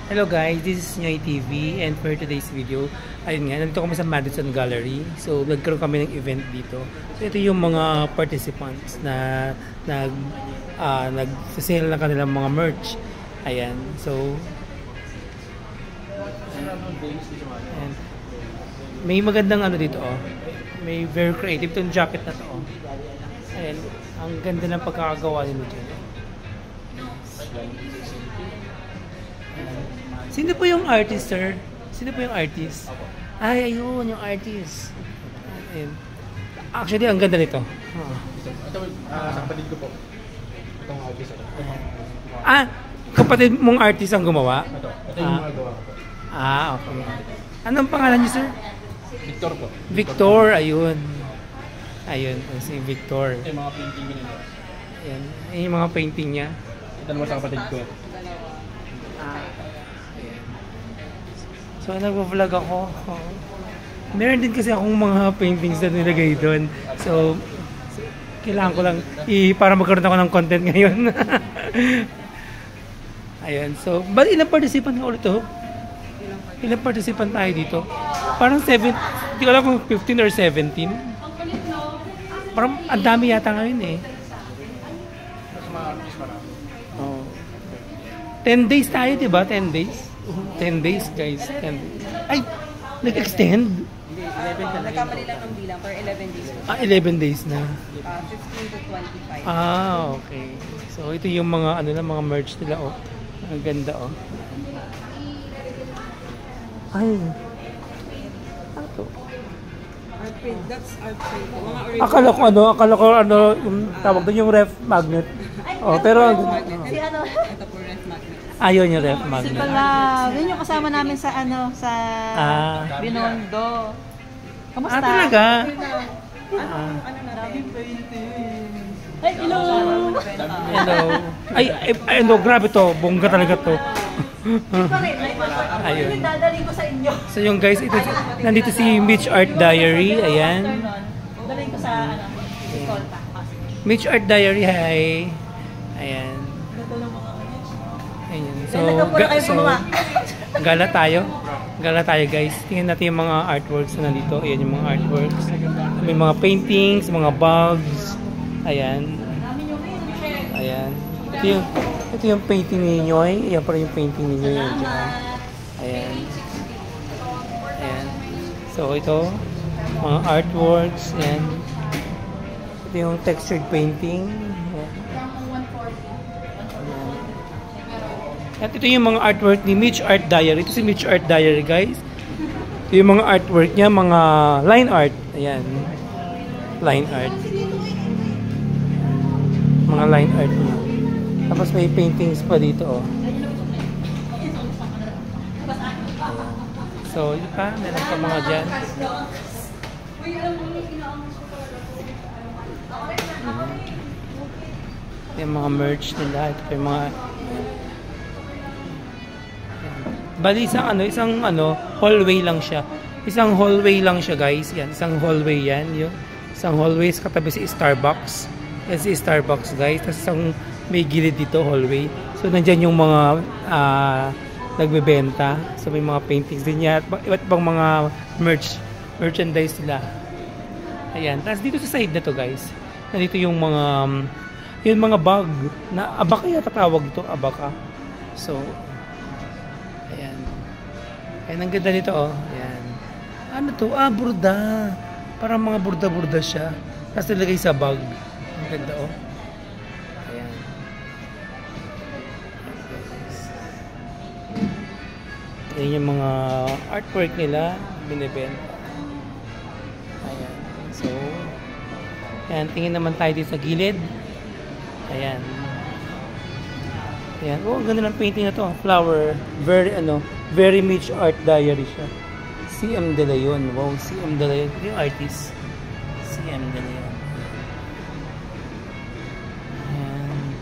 Hello guys, this is Nyoy TV and for today's video, ayun nga, nandito kami sa Madison Gallery. So, nagkaroon kami ng event dito. So, ito yung mga participants na nag-sale ng kanilang mga merch. Ayan, so ayan. May magandang ano dito, oh. May very creative itong jacket na to, oh. Ayan, ang ganda ng pagkakagawa nila dyan. Sino po yung artist, sir? Sino po yung artist? Ay, ayun, yung artist. Ayun. Actually, ang ganda nito. Ito, sa kapatid ko po. Itong artist. Kapatid mong artist ang gumawa? Ito yung mga gawa ko po. Okay. Anong pangalan niyo, sir? Victor po. Victor, ayun. Ayun, si Victor. Ito yung mga painting ko nila. Ayan, ayun yung mga painting niya. Ito naman sa kapatid ko. So, nag-vlog ako. Meron din kasi akong mga paintings na nilagay doon. So, kailangan ko lang para magkaroon ako ng content ngayon. Ayun. So, but ilang participant nga ulit to? Ilang participant tayo dito? Parang 7, hindi ko alam kung 15 or 17. Parang ang dami yata ngayon eh. Oh. 10 days tayo, diba? 10 days? 10 days guys. 10 days. Ay! Nag-extend? Nagkamali lang ng bilang for 11 days. 11 days na. 15 to 25. Okay. So ito yung mga ano na mga merch nila, oh. Ang ganda, oh. Ay. Ano to? Art print, that's art print. Mga original. Akala ko yung tawag doon yung ref magnet. Oh, pero Si ano? Ito po ref magnet. ayun yung ref magnet. Pala, yun yung kasama namin sa Binondo. Kamusta? Talaga? Ay, hello! Hello. Ay, no, grabe to. Bongga talaga to. Ayun. Dadaling ko sa inyo. So yung guys, ito, nandito si Mitch Art Diary. Ayan. Dadaling ko sa, Escolta. Mitch Art Diary, hi. Ayan. Ayan. So, gala tayo. Gala tayo guys. Tingnan natin yung mga artworks na nandito. Ayan yung mga artworks. May mga paintings, mga bugs. Ayan. Ayan. Ito yung painting ni Nyoy. Ayan pala yung painting ni Nyoy. Ayan. Ayan. So ito, mga artworks. Ayan. Ito yung textured painting. Ayan. At ito yung mga artwork ni Mitch Art Diary. Ito si Mitch Art Diary guys. Ito yung mga artwork niya, mga line art. Ayan. Line art. Mga line art niya. Tapos may paintings pa dito, oh. So, yun pa. Meron pa mga dyan. Ito yung mga merch nila. Ito pa yung mga... Bali, isang hallway lang siya. Isang hallway lang siya, guys. Yan, isang hallway yan. Yung, isang hallway, katabi si Starbucks. Yan si Starbucks, guys. Tapos isang may gilid dito, hallway. So, nandyan yung mga nagbebenta. So, may mga paintings din niya. Iba't ibang mga merchandise nila. Ayan. Tapos dito sa side na to, guys. Nandito yung mga bag. Na abaka yata tawag ito. Abaka. So, ayan. Ayan, ang ganda nito, oh. Ayan. Ano to? Burda. Parang mga burda-burda siya. Tapos nilagay sa bag. Ang ganda, oh. Ayan. Ayan yung mga artwork nila. Binibenta. Ayan. So, ayan. Tingin naman tayo dito sa gilid. Ayan. Ayan. Oh, ang ganda ng painting na to. Flower. Very Mitch Art Diary siya. CM De Leon. Wow, CM De Leon. Ito yung artist. CM De Leon. Ayan.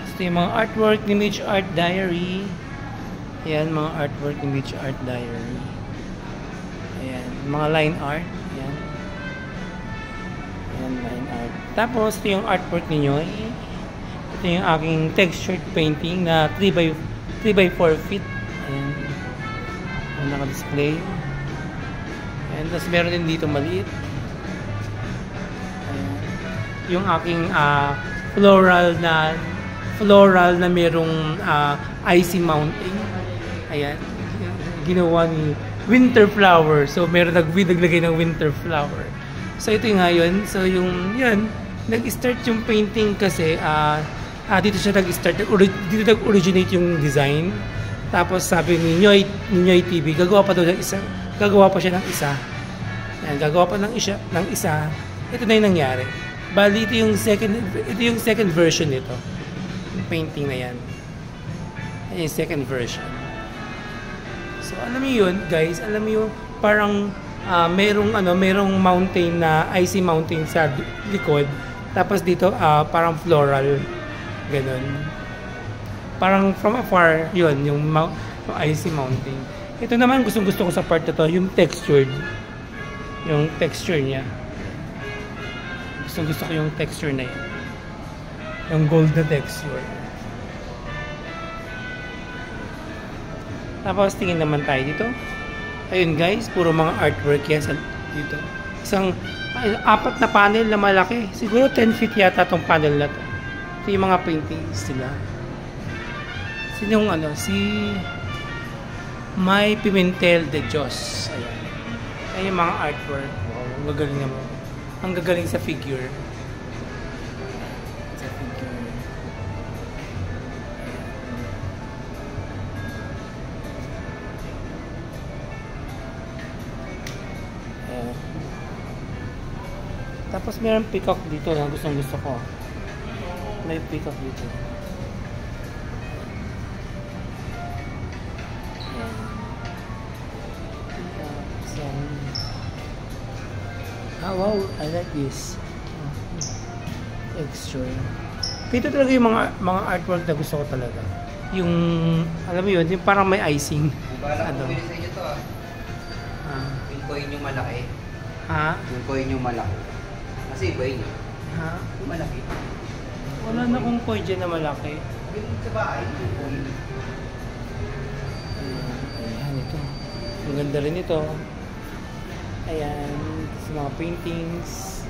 Ito yung mga artwork ni Mitch Art Diary. Ayan, mga artwork ni Mitch Art Diary. Ayan. Mga line art. Ayan. Ayan, line art. Tapos, ito yung artwork ninyo. Ito yung aking textured painting na 3x4 feet. Naka-display. And tapos meron din dito maliit. Ayan. Yung aking floral na merong icy mountain. Ayan. Ginawa ni winter flower. So meron naglagay ng winter flower. So ito yung ngayon. So yung yan, nag-start yung painting kasi dito siya nag-start. Dito nag-originate yung design. Tapos sabi ni Nyoy TV, gagawa pa siya ng isa. Ayan, gagawa pa ng isa. Ito na yung nangyari. Bali, ito yung second version nito. Yung painting na yan. Ayan yung second version. So, alam niyo yun, guys. Alam niyo parang merong mountain na icy mountain sa likod. Tapos dito, parang floral. Ganun. Parang from afar, yun, yung icy mountain. Ito naman, gustong-gusto ko sa part na to, yung texture niya. Gustong-gusto ko yung texture na yun. Yung gold na texture. Tapos, tingin naman tayo dito. Ayun guys, puro mga artwork yan dito. Apat na panel na malaki. Siguro 10 feet yata tong panel na to. Ito yung mga paintings nila. Yung si May Pimentel de Dios. Ayan. Ayan yung mga artwork. Wow, ang gagaling naman. Ang gagaling sa figure. Sa figure. Ayan. Tapos mayroong peacock dito na gustong-gusto ko. May peacock dito. Wow, I like this texture. Ito talaga yung mga artwork na gusto ko talaga. Yung, alam mo yun, yung parang may icing. Bala ko sa inyo to yung coin yung malaki. Yung coin yung malaki. Kasi iba yun. Yung malaki. Wala na kung coin dyan na malaki. Yung sa bahay, yung coin. Ayan, ito. Ang ganda rin ito. Ayan, sa mga paintings.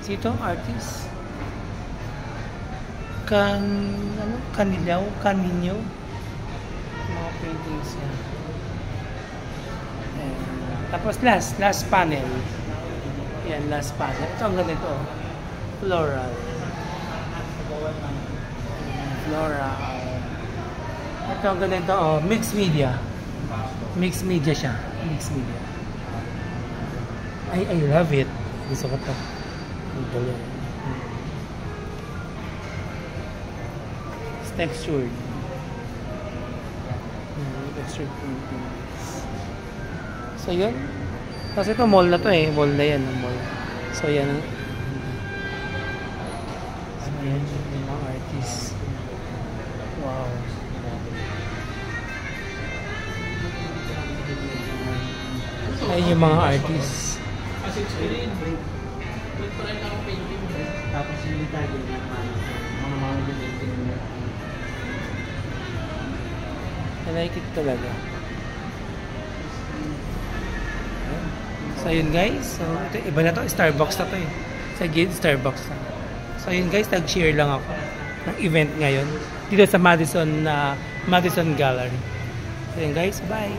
Ito, artist. Kaninyo. Mga paintings niya. Ayan. Tapos last panel. Ayan, last panel. Ito ang ganito. Floral. Ito ang ganito, mixed media. Mixed media siya. Mixed media. I love it. Gusto ko ito. Ang galing. It's textured. Textured paintings. So yun. Kasi ito mall na to eh. Mall na yan. Mall. So yan. So yan yung mga artists. Wow. Ayun yung mga artists. Tapos yung Italian na mga painting. I like it talaga. So yun guys. So ito, iba na to. Starbucks na to eh. Sa gate, Starbucks na. So yun guys, nag-share lang ako ng event ngayon. Dito sa Madison Gallery. So yun guys, bye!